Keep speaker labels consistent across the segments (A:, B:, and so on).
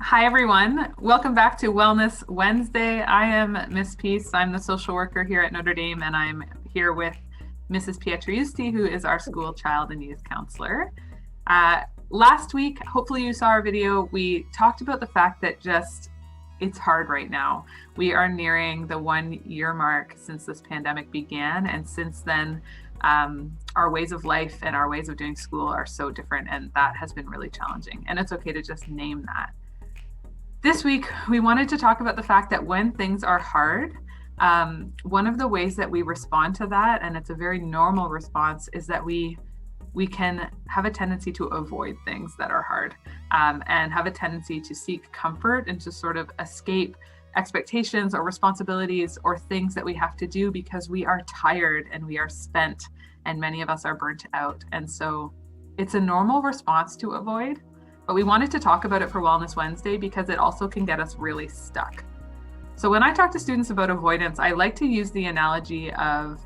A: Hi, everyone. Welcome back to Wellness Wednesday. I am Miss Peace. I'm the social worker here at Notre Dame, and I'm here with Mrs. Pietriusti, who is our school child and youth counselor. Last week, hopefully you saw our video, we talked about the fact that it's hard right now. We are nearing the 1 year mark since this pandemic began, and since then, our ways of life and our ways of doing school are so different, and that has been really challenging. And it's okay to just name that. This week, we wanted to talk about the fact that when things are hard, one of the ways that we respond to that, and it's a very normal response, is that we can have a tendency to avoid things that are hard, and have a tendency to seek comfort and to sort of escape expectations or responsibilities or things that we have to do because we are tired and we are spent, and many of us are burnt out. And so it's a normal response to avoid. But we wanted to talk about it for Wellness Wednesday because it also can get us really stuck. So when I talk to students about avoidance, I like to use the analogy of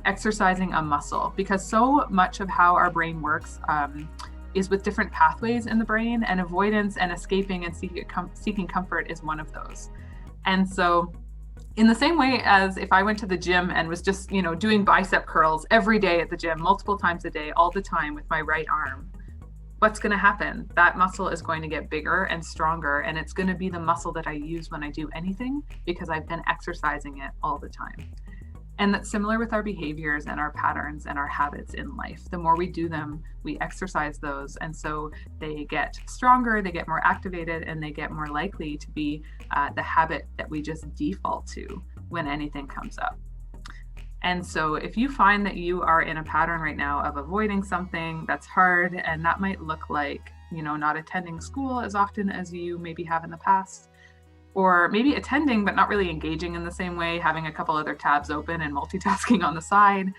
A: exercising a muscle, because so much of how our brain works is with different pathways in the brain, and avoidance and escaping and seeking comfort is one of those. And so in the same way as if I went to the gym and was just, doing bicep curls every day at the gym, multiple times a day, all the time with my right arm, what's going to happen? That muscle is going to get bigger and stronger, and it's going to be the muscle that I use when I do anything because I've been exercising it all the time. And that's similar with our behaviors and our patterns and our habits in life. The more we do them, we exercise those, and so they get stronger, they get more activated, and they get more likely to be the habit that we just default to when anything comes up. And so if you find that you are in a pattern right now of avoiding something that's hard, and that might look like, not attending school as often as you maybe have in the past, or maybe attending but not really engaging in the same way, having a couple other tabs open and multitasking on the side.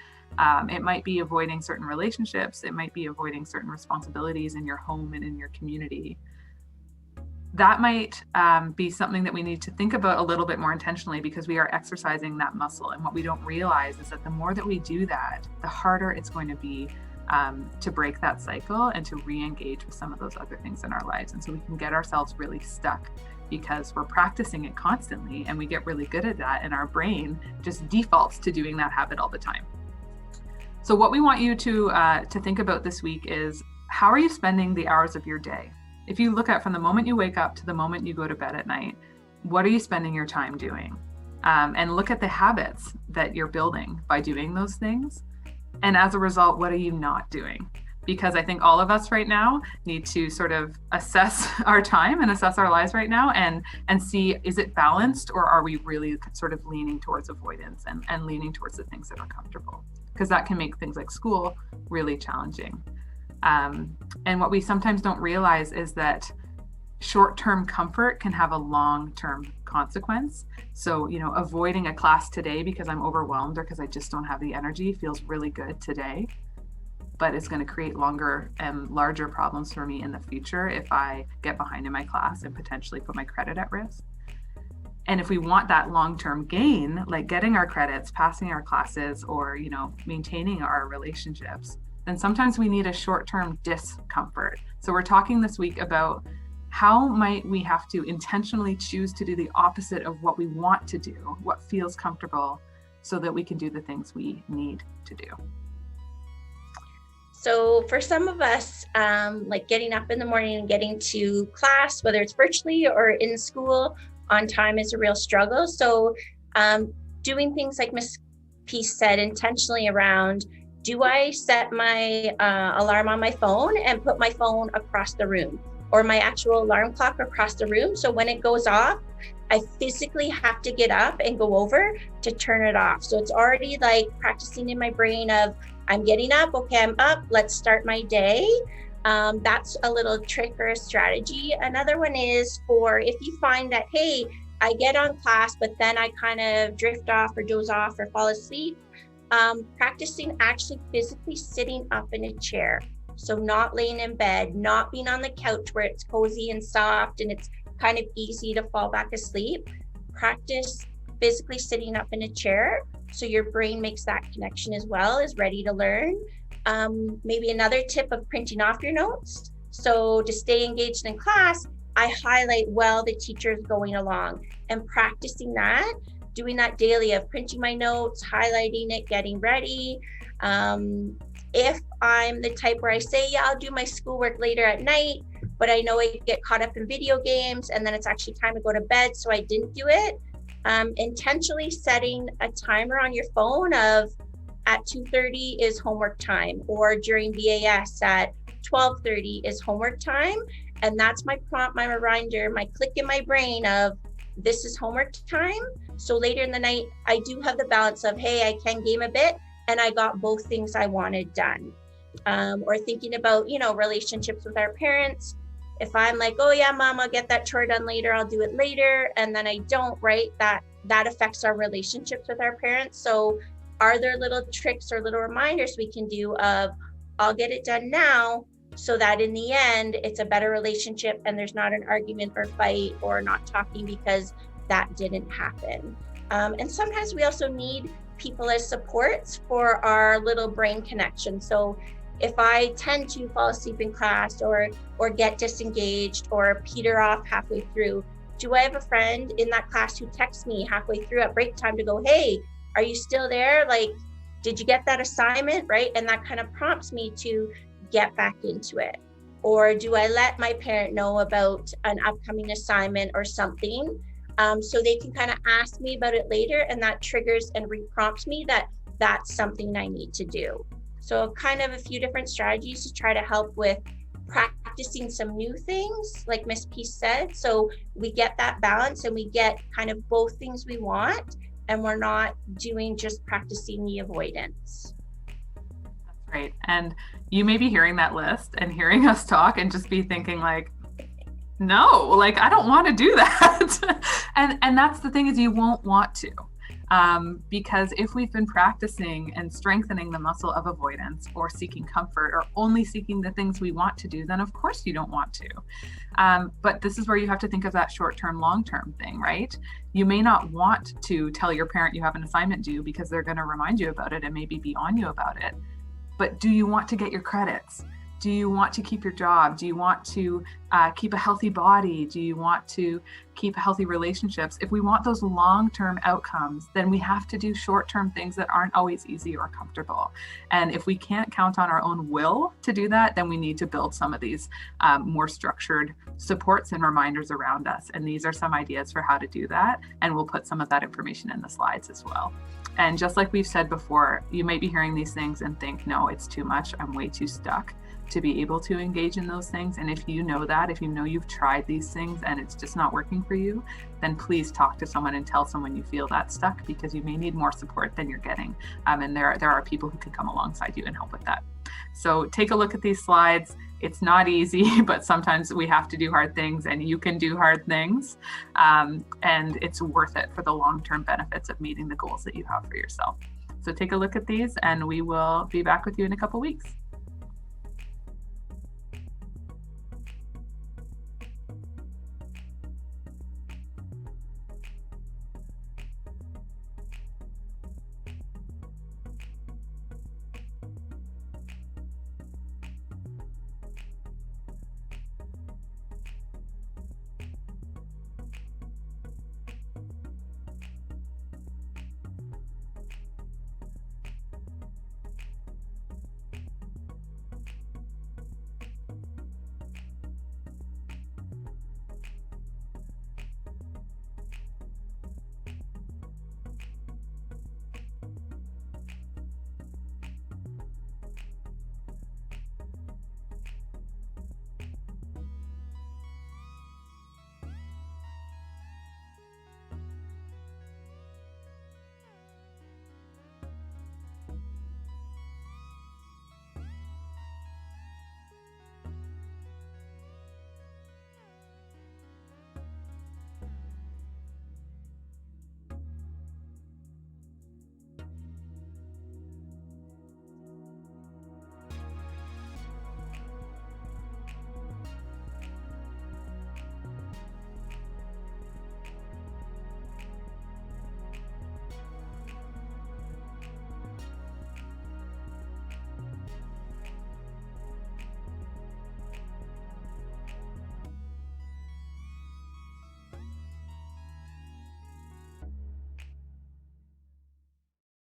A: It might be avoiding certain relationships. It might be avoiding certain responsibilities in your home and in your community. That might be something that we need to think about a little bit more intentionally, because we are exercising that muscle. And what we don't realize is that the more that we do that, the harder it's going to be to break that cycle and to re-engage with some of those other things in our lives. And so we can get ourselves really stuck because we're practicing it constantly, and we get really good at that, and our brain just defaults to doing that habit all the time. So what we want you to think about this week is, how are you spending the hours of your day? If you look at from the moment you wake up to the moment you go to bed at night, what are you spending your time doing? And look at the habits that you're building by doing those things. And as a result, what are you not doing? Because I think all of us right now need to sort of assess our time and assess our lives right now and see, is it balanced, or are we really sort of leaning towards avoidance and leaning towards the things that are comfortable? Because that can make things like school really challenging. And what we sometimes don't realize is that short-term comfort can have a long-term consequence. So, avoiding a class today because I'm overwhelmed or because I just don't have the energy feels really good today, but it's going to create longer and larger problems for me in the future if I get behind in my class and potentially put my credit at risk. And if we want that long-term gain, like getting our credits, passing our classes, or, maintaining our relationships, then sometimes we need a short-term discomfort. So we're talking this week about how might we have to intentionally choose to do the opposite of what we want to do, what feels comfortable, so that we can do the things we need to do.
B: So for some of us, like getting up in the morning and getting to class, whether it's virtually or in school on time, is a real struggle. So doing things like Miss Peace said, intentionally around, do I set my alarm on my phone and put my phone across the room, or my actual alarm clock across the room? So when it goes off, I physically have to get up and go over to turn it off. So it's already like practicing in my brain of, I'm getting up, okay, I'm up, let's start my day. That's a little trick or a strategy. Another one is for if you find that, hey, I get on class, but then I kind of drift off or doze off or fall asleep, practicing actually physically sitting up in a chair. So not laying in bed, not being on the couch where it's cozy and soft and it's kind of easy to fall back asleep. Practice physically sitting up in a chair so your brain makes that connection as well, is ready to learn. Maybe another tip of printing off your notes. So to stay engaged in class, I highlight well the teacher is going along, and practicing that, doing that daily of printing my notes, highlighting it, getting ready. If I'm the type where I say, yeah, I'll do my schoolwork later at night, but I know I get caught up in video games and then it's actually time to go to bed, so I didn't do it. Intentionally setting a timer on your phone of at 2:30 is homework time, or during VAS at 12:30 is homework time. And that's my prompt, my reminder, my click in my brain of this is homework time. So later in the night, I do have the balance of, hey, I can game a bit and I got both things I wanted done. Or thinking about, relationships with our parents. If I'm like, oh yeah, mom, I'll get that chore done later, I'll do it later, and then I don't, right? That affects our relationships with our parents. So are there little tricks or little reminders we can do of, I'll get it done now, so that in the end, it's a better relationship and there's not an argument or fight or not talking because that didn't happen. And sometimes we also need people as supports for our little brain connection. So if I tend to fall asleep in class or get disengaged or peter off halfway through, do I have a friend in that class who texts me halfway through at break time to go, hey, are you still there? Like, did you get that assignment, right? And that kind of prompts me to get back into it. Or do I let my parent know about an upcoming assignment or something, so they can kind of ask me about it later, and that triggers and re-prompts me that that's something I need to do. So kind of a few different strategies to try to help with practicing some new things, like Miss Peace said, so we get that balance and we get kind of both things we want, and we're not doing just practicing the avoidance.
A: Right. And you may be hearing that list and hearing us talk and just be thinking like, no, like, I don't want to do that. and that's the thing, is you won't want to. Because if we've been practicing and strengthening the muscle of avoidance or seeking comfort or only seeking the things we want to do, then of course you don't want to. But this is where you have to think of that short-term, long-term thing, right? You may not want to tell your parent you have an assignment due because they're going to remind you about it and maybe be on you about it. But do you want to get your credits? Do you want to keep your job? Do you want to keep a healthy body? Do you want to keep healthy relationships? If we want those long-term outcomes, then we have to do short-term things that aren't always easy or comfortable. And if we can't count on our own will to do that, then we need to build some of these more structured supports and reminders around us. And these are some ideas for how to do that. And we'll put some of that information in the slides as well. And just like we've said before, you might be hearing these things and think, no, it's too much. I'm way too stuck to be able to engage in those things. And if you know that, if you know you've tried these things and it's just not working for you, then please talk to someone and tell someone you feel that stuck, because you may need more support than you're getting. And there are people who can come alongside you and help with that. So take a look at these slides. It's not easy, but sometimes we have to do hard things, and you can do hard things. And it's worth it for the long-term benefits of meeting the goals that you have for yourself. So take a look at these, and we will be back with you in a couple weeks.